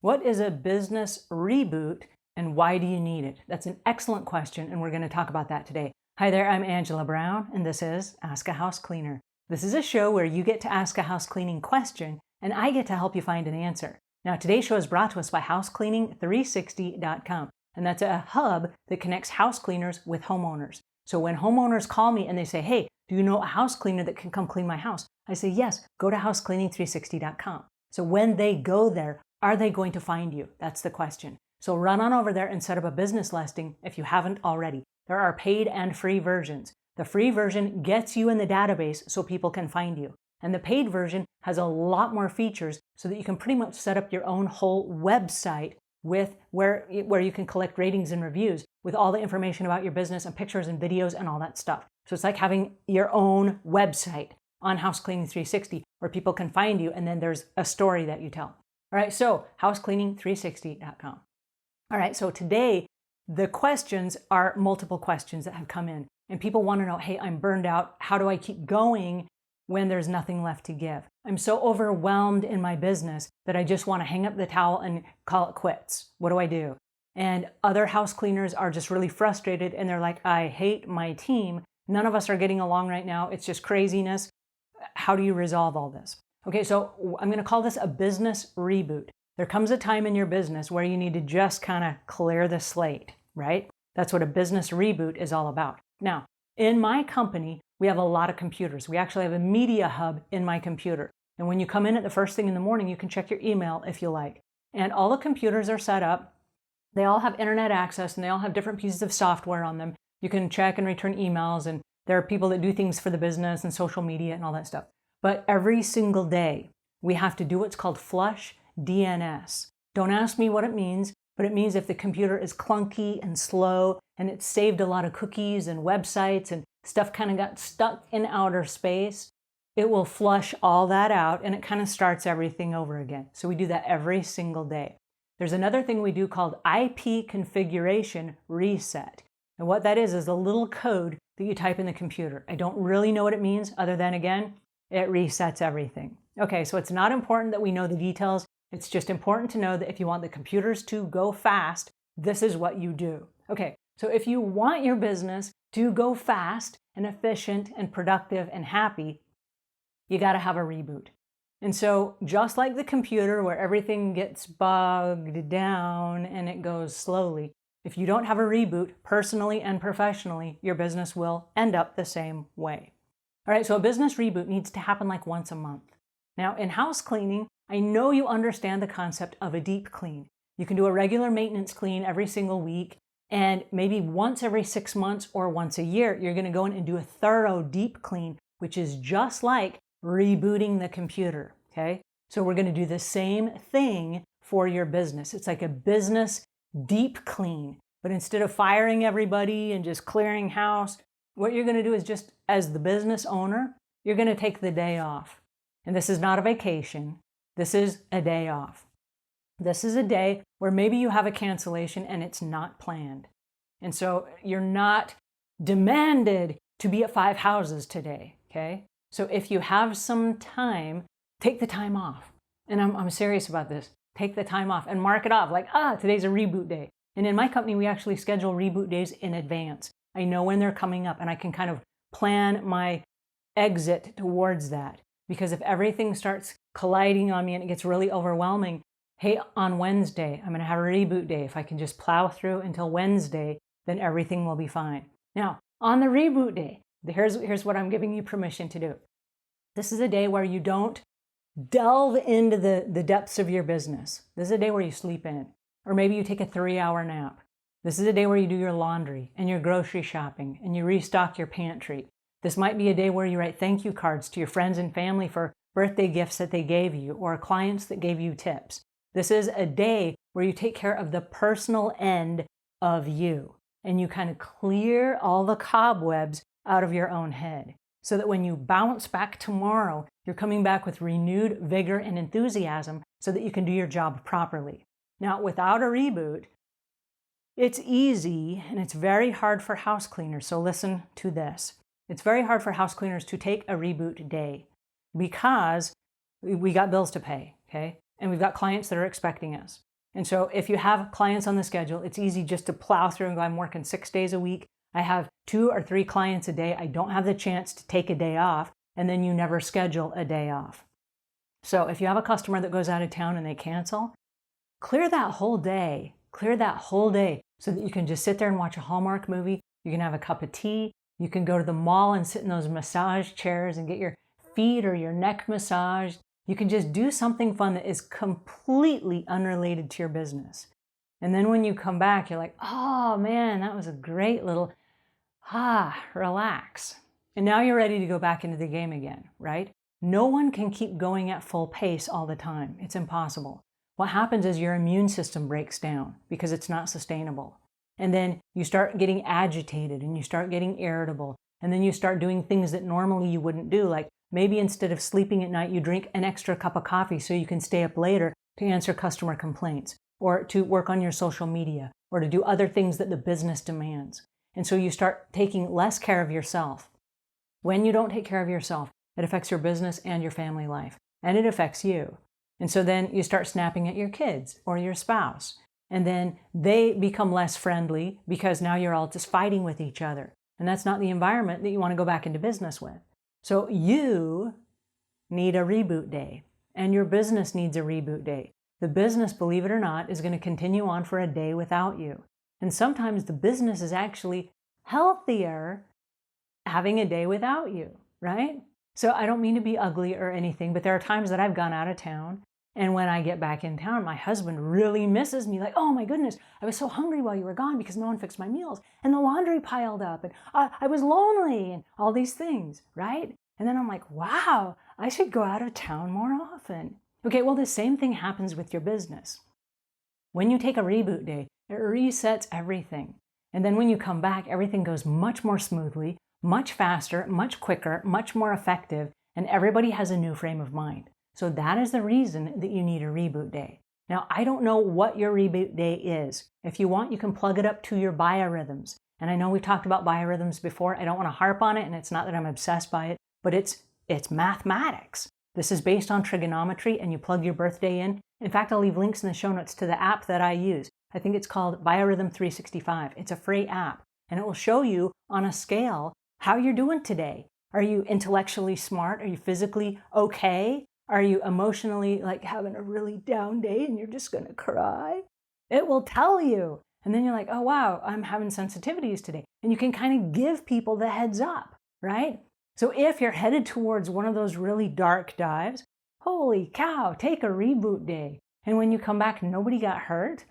What is a business reboot and why do you need it? That's an excellent question, and we're going to talk about that today. Hi there, I'm Angela Brown, and this is Ask a House Cleaner. This is a show where you get to ask a house cleaning question, and I get to help you find an answer. Now, today's show is brought to us by housecleaning360.com, and that's a hub that connects house cleaners with homeowners. So when homeowners call me and they say, hey, do you know a house cleaner that can come clean my house? I say, yes, go to housecleaning360.com. So when they go there, are they going to find you? That's the question. So run on over there and set up a business listing if you haven't already. There are paid and free versions. The free version gets you in the database so people can find you. And the paid version has a lot more features so that you can pretty much set up your own whole website with where you can collect ratings and reviews with all the information about your business and pictures and videos and all that stuff. So it's like having your own website on House Cleaning 360 where people can find you, and then there's a story that you tell. All right, so housecleaning360.com. All right, so today the questions are multiple questions that have come in, and people want to know, hey, I'm burned out. How do I keep going when there's nothing left to give? I'm so overwhelmed in my business that I just want to hang up the towel and call it quits. What do I do? And other house cleaners are just really frustrated, and they're like, I hate my team. None of us are getting along right now. It's just craziness. How do you resolve all this? Okay, so I'm going to call this a business reboot. There comes a time in your business where you need to just kind of clear the slate, right? That's what a business reboot is all about. Now, in my company, we have a lot of computers. We actually have a media hub in my computer. And when you come in at the first thing in the morning, you can check your email if you like. And all the computers are set up. They all have internet access and they all have different pieces of software on them. You can check and return emails, and there are people that do things for the business and social media and all that stuff. But every single day, we have to do what's called flush DNS. Don't ask me what it means, but it means if the computer is clunky and slow and it's saved a lot of cookies and websites and stuff kind of got stuck in outer space, it will flush all that out and it kind of starts everything over again. So we do that every single day. There's another thing we do called IP configuration reset. And what that is a little code that you type in the computer. I don't really know what it means other than, again, it resets everything. Okay, so it's not important that we know the details. It's just important to know that if you want the computers to go fast, this is what you do. Okay, so if you want your business to go fast and efficient and productive and happy, you got to have a reboot. And so just like the computer where everything gets bogged down and it goes slowly, if you don't have a reboot personally and professionally, your business will end up the same way. All right, so a business reboot needs to happen like once a month. Now, in house cleaning, I know you understand the concept of a deep clean. You can do a regular maintenance clean every single week, and maybe once every 6 months or once a year, you're going to go in and do a thorough deep clean, which is just like rebooting the computer, okay? So we're going to do the same thing for your business. It's like a business deep clean, but instead of firing everybody and just clearing house, what you're going to do is just, as the business owner, you're going to take the day off. And this is not a vacation. This is a day off. This is a day where maybe you have a cancellation and it's not planned. And so you're not demanded to be at 5 houses today, okay? So if you have some time, take the time off. And I'm serious about this. Take the time off and mark it off like, today's a reboot day. And in my company, we actually schedule reboot days in advance. I know when they're coming up and I can kind of plan my exit towards that. Because if everything starts colliding on me and it gets really overwhelming, hey, on Wednesday, I'm going to have a reboot day. If I can just plow through until Wednesday, then everything will be fine. Now, on the reboot day, here's what I'm giving you permission to do. This is a day where you don't delve into the depths of your business. This is a day where you sleep in. Or maybe you take a 3-hour nap. This is a day where you do your laundry and your grocery shopping and you restock your pantry. This might be a day where you write thank you cards to your friends and family for birthday gifts that they gave you or clients that gave you tips. This is a day where you take care of the personal end of you and you kind of clear all the cobwebs out of your own head so that when you bounce back tomorrow, you're coming back with renewed vigor and enthusiasm so that you can do your job properly. Now, without a reboot, it's easy and it's very hard for house cleaners. So listen to this. It's very hard for house cleaners to take a reboot day because we got bills to pay, okay? And we've got clients that are expecting us. And so if you have clients on the schedule, it's easy just to plow through and go, I'm working 6 days a week. I have 2 or 3 clients a day. I don't have the chance to take a day off. And then you never schedule a day off. So if you have a customer that goes out of town and they cancel, clear that whole day so that you can just sit there and watch a Hallmark movie. You can have a cup of tea. You can go to the mall and sit in those massage chairs and get your feet or your neck massaged. You can just do something fun that is completely unrelated to your business. And then when you come back, you're like, oh man, that was a great little, relax. And now you're ready to go back into the game again, right? No one can keep going at full pace all the time. It's impossible. What happens is your immune system breaks down because it's not sustainable. And then you start getting agitated and you start getting irritable. And then you start doing things that normally you wouldn't do, like maybe instead of sleeping at night, you drink an extra cup of coffee so you can stay up later to answer customer complaints or to work on your social media or to do other things that the business demands. And so you start taking less care of yourself. When you don't take care of yourself, it affects your business and your family life, and it affects you. And so then you start snapping at your kids or your spouse, and then they become less friendly because now you're all just fighting with each other. And that's not the environment that you want to go back into business with. So you need a reboot day, and your business needs a reboot day. The business, believe it or not, is going to continue on for a day without you. And sometimes the business is actually healthier having a day without you, right? So I don't mean to be ugly or anything, but there are times that I've gone out of town, and when I get back in town, my husband really misses me. Like, oh my goodness, I was so hungry while you were gone because no one fixed my meals, and the laundry piled up, and I was lonely, and all these things, right? And then I'm like, wow, I should go out of town more often. Okay, well, the same thing happens with your business. When you take a reboot day, it resets everything. And then when you come back, everything goes much more smoothly, much faster, much quicker, much more effective, and everybody has a new frame of mind. So that is the reason that you need a reboot day. Now, I don't know what your reboot day is. If you want, you can plug it up to your biorhythms. And I know we've talked about biorhythms before. I don't want to harp on it, and it's not that I'm obsessed by it, but it's mathematics. This is based on trigonometry, and you plug your birthday in. In fact, I'll leave links in the show notes to the app that I use. I think it's called Biorhythm 365. It's a free app, and it will show you on a scale how you're doing today. Are you intellectually smart? Are you physically okay? Are you emotionally like having a really down day and you're just going to cry? It will tell you. And then you're like, oh, wow, I'm having sensitivities today. And you can kind of give people the heads up, right? So if you're headed towards one of those really dark dives, holy cow, take a reboot day. And when you come back, nobody got hurt.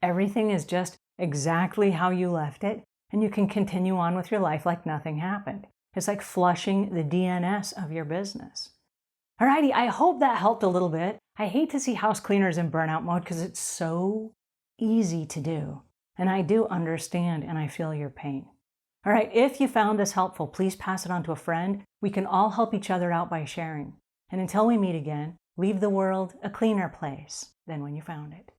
Everything is just exactly how you left it. And you can continue on with your life like nothing happened. It's like flushing the DNS of your business. Alrighty, I hope that helped a little bit. I hate to see house cleaners in burnout mode because it's so easy to do. And I do understand and I feel your pain. All right, if you found this helpful, please pass it on to a friend. We can all help each other out by sharing. And until we meet again, leave the world a cleaner place than when you found it.